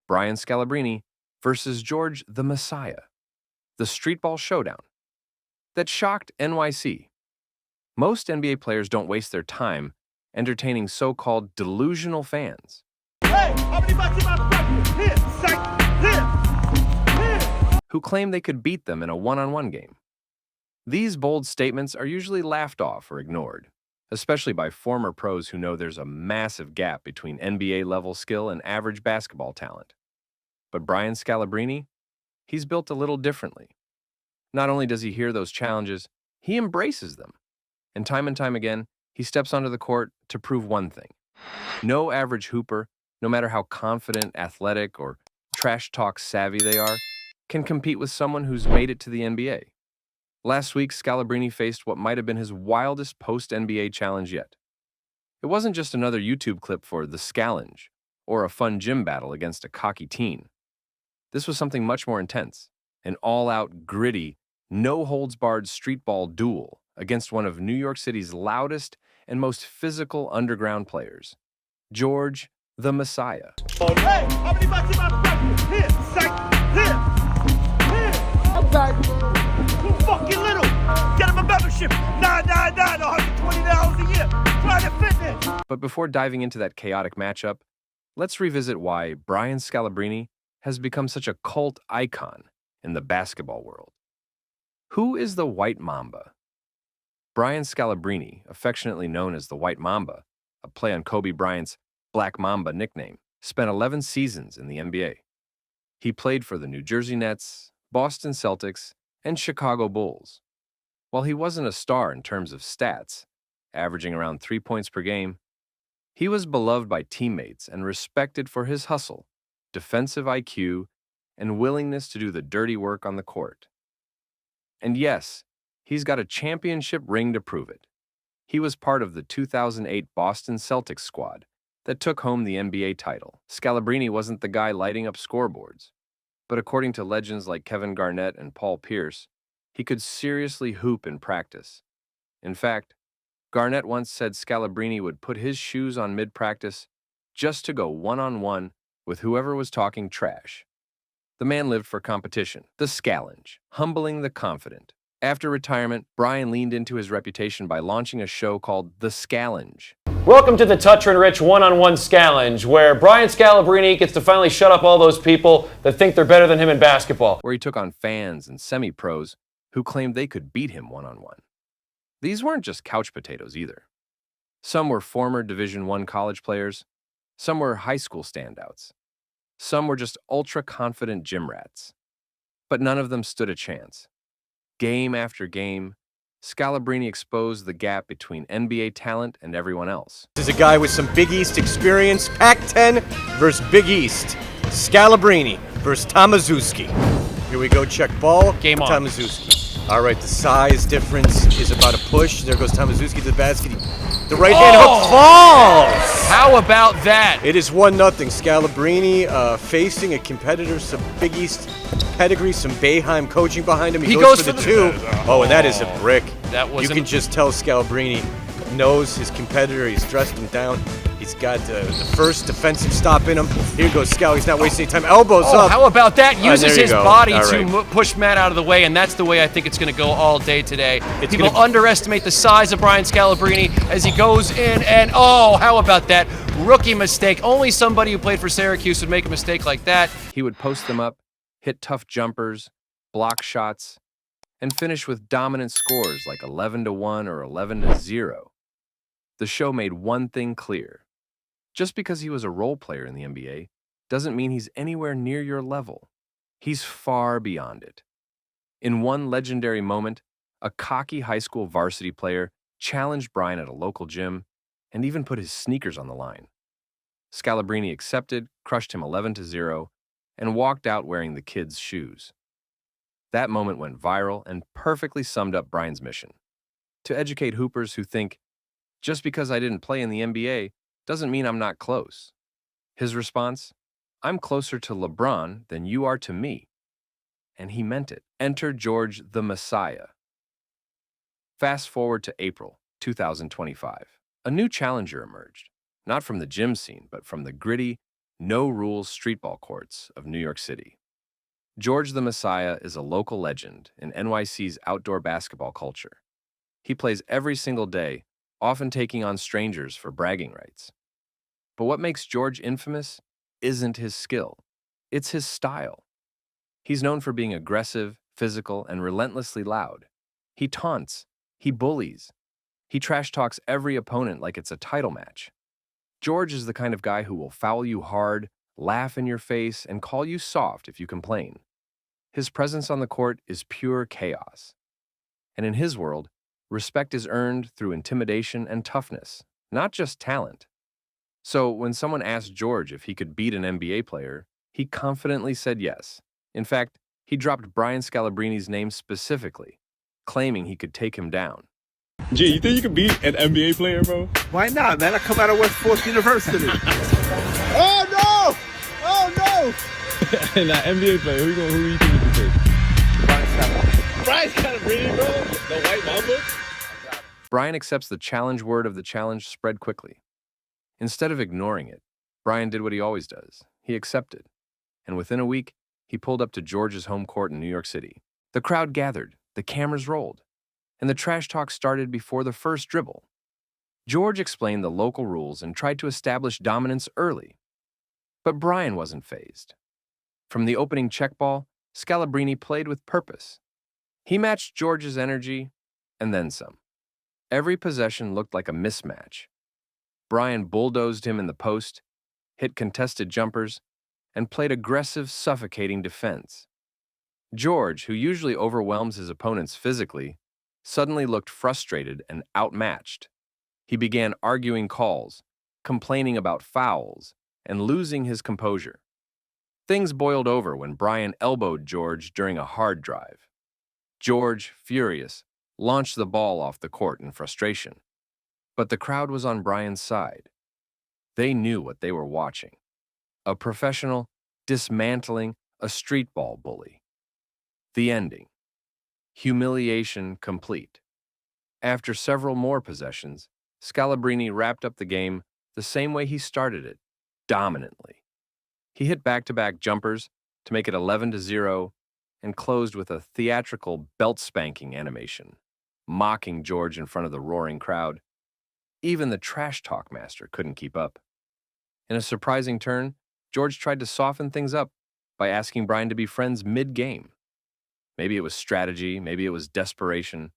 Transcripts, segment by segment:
Brian Scalabrine versus George the Messiah, the streetball showdown that shocked NYC. Most NBA players don't waste their time entertaining so-called delusional fans. Hey, how many bucks in my pocket? Here, here. Who claim they could beat them in a one-on-one game. These bold statements are usually laughed off or ignored, especially by former pros who know there's a massive gap between NBA-level skill and average basketball talent. But Brian Scalabrine, he's built a little differently. Not only does he hear those challenges, he embraces them. And time again, he steps onto the court to prove one thing. No average hooper, no matter how confident, athletic, or trash talk savvy they are, can compete with someone who's made it to the NBA. Last week, Scalabrine faced what might have been his wildest post-NBA challenge yet. It wasn't just another YouTube clip for the Scallenge, or a fun gym battle against a cocky teen. This was something much more intense, an all-out, gritty, no-holds-barred streetball duel against one of New York City's loudest and most physical underground players, George the Messiah. Hey, how many bucks in my pocket? Here, here. Okay. Too fucking little. Get him a membership. $9.99, $120 a year. Planet Fitness. But before diving into that chaotic matchup, let's revisit why Brian Scalabrine has become such a cult icon in the basketball world. Who is the White Mamba? Brian Scalabrine, affectionately known as the White Mamba, a play on Kobe Bryant's Black Mamba nickname, spent 11 seasons in the NBA. He played for the New Jersey Nets, Boston Celtics, and Chicago Bulls. While he wasn't a star in terms of stats, averaging around 3 points per game, he was beloved by teammates and respected for his hustle, defensive IQ, and willingness to do the dirty work on the court. And yes, he's got a championship ring to prove it. He was part of the 2008 Boston Celtics squad that took home the NBA title. Scalabrine wasn't the guy lighting up scoreboards, but according to legends like Kevin Garnett and Paul Pierce, he could seriously hoop in practice. In fact, Garnett once said Scalabrine would put his shoes on mid-practice just to go one-on-one with whoever was talking trash. The man lived for competition, the Scallenge, humbling the confident. After retirement, Brian leaned into his reputation by launching a show called The Scallenge. Welcome to the Toucher and Rich one-on-one Scallenge, where Brian Scalabrine gets to finally shut up all those people that think they're better than him in basketball. Where he took on fans and semi-pros who claimed they could beat him one-on-one. These weren't just couch potatoes either. Some were former Division I college players, some were high school standouts, some were just ultra-confident gym rats. But none of them stood a chance. Game after game, Scalabrine exposed the gap between NBA talent and everyone else. This is a guy with some Big East experience. Pac-10 versus Big East. Scalabrine versus Tomaszewski. Here we go, check ball. Game on. Tomaszewski. All right, the size difference is about a push. There goes Tomaszewski to the basket. The right hand hook falls. How about that? It is 1-0. Scalabrine facing a competitor, some Big East pedigree, some Boeheim coaching behind him. He goes for the two. Oh, and that is a brick. That was You can just tell Scalabrine knows his competitor. He's dressed him down. He's got the first defensive stop in him. Here goes Scal. He's not wasting any time. Elbows up. How about that? Uses there you his go. body All to right. push Matt out of the way, and that's the way I think it's going to go all day today. People underestimate the size of Brian Scalabrine as he goes in, and how about that? Rookie mistake. Only somebody who played for Syracuse would make a mistake like that. He would post them up, hit tough jumpers, block shots, and finish with dominant scores like 11-1 or 11-0. The show made one thing clear. Just because he was a role player in the NBA doesn't mean he's anywhere near your level. He's far beyond it. In one legendary moment, a cocky high school varsity player challenged Brian at a local gym and even put his sneakers on the line. Scalabrine accepted, crushed him 11-0, and walked out wearing the kid's shoes. That moment went viral and perfectly summed up Brian's mission: to educate hoopers who think, just because I didn't play in the NBA doesn't mean I'm not close. His response? I'm closer to LeBron than you are to me. And he meant it. Enter George the Messiah. Fast forward to April 2025. A new challenger emerged, not from the gym scene, but from the gritty, no rules streetball courts of New York City. George the Messiah is a local legend in NYC's outdoor basketball culture. He plays every single day, often taking on strangers for bragging rights. But what makes George infamous isn't his skill, it's his style. He's known for being aggressive, physical, and relentlessly loud. He taunts, he bullies, he trash talks every opponent like it's a title match. George is the kind of guy who will foul you hard, laugh in your face, and call you soft if you complain. His presence on the court is pure chaos. And in his world, respect is earned through intimidation and toughness, not just talent. So when someone asked George if he could beat an NBA player, he confidently said yes. In fact, he dropped Brian Scalabrini's name specifically, claiming he could take him down. G, you think you could beat an NBA player, bro? Why not, man? I come out of West Fork University. Oh no! Oh no! And that NBA player, who you think you can take? Brian Scalabrine, bro. The White Mamba. Brian accepts the challenge word of the challenge spread quickly. Instead of ignoring it, Brian did what he always does. He accepted. And within a week, he pulled up to George's home court in New York City. The crowd gathered, the cameras rolled, and the trash talk started before the first dribble. George explained the local rules and tried to establish dominance early. But Brian wasn't fazed. From the opening check ball, Scalabrini played with purpose. He matched George's energy, and then some. Every possession looked like a mismatch. Brian bulldozed him in the post, hit contested jumpers, and played aggressive, suffocating defense. George, who usually overwhelms his opponents physically, suddenly looked frustrated and outmatched. He began arguing calls, complaining about fouls, and losing his composure. Things boiled over when Brian elbowed George during a hard drive. George, furious, launched the ball off the court in frustration. But the crowd was on Brian's side. They knew what they were watching. A professional dismantling a streetball bully. The ending. Humiliation complete. After several more possessions, Scalabrini wrapped up the game the same way he started it, dominantly. He hit back-to-back jumpers to make it 11-0 and closed with a theatrical belt-spanking animation, mocking George in front of the roaring crowd. Even the trash talk master couldn't keep up. In a surprising turn, George tried to soften things up by asking Brian to be friends mid-game. Maybe it was strategy, maybe it was desperation,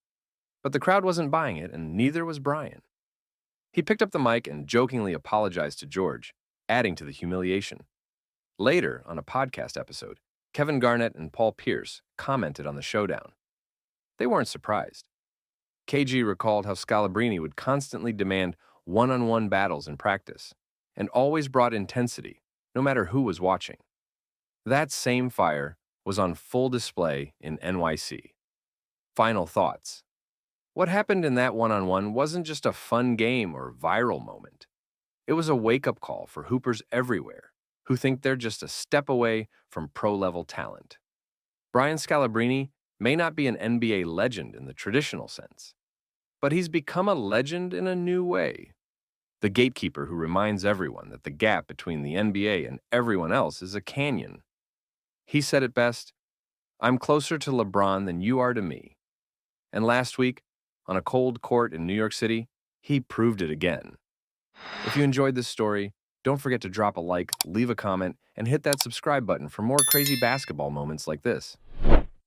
but the crowd wasn't buying it, and neither was Brian. He picked up the mic and jokingly apologized to George, adding to the humiliation. Later, on a podcast episode, Kevin Garnett and Paul Pierce commented on the showdown. They weren't surprised. KG recalled how Scalabrini would constantly demand one-on-one battles in practice, and always brought intensity, no matter who was watching. That same fire was on full display in NYC. Final thoughts. What happened in that one-on-one wasn't just a fun game or viral moment. It was a wake-up call for hoopers everywhere who think they're just a step away from pro-level talent. Brian Scalabrini may not be an NBA legend in the traditional sense, but he's become a legend in a new way. The gatekeeper who reminds everyone that the gap between the NBA and everyone else is a canyon. He said it best, "I'm closer to LeBron than you are to me." And last week, on a cold court in New York City, he proved it again. If you enjoyed this story, don't forget to drop a like, leave a comment, and hit that subscribe button for more crazy basketball moments like this.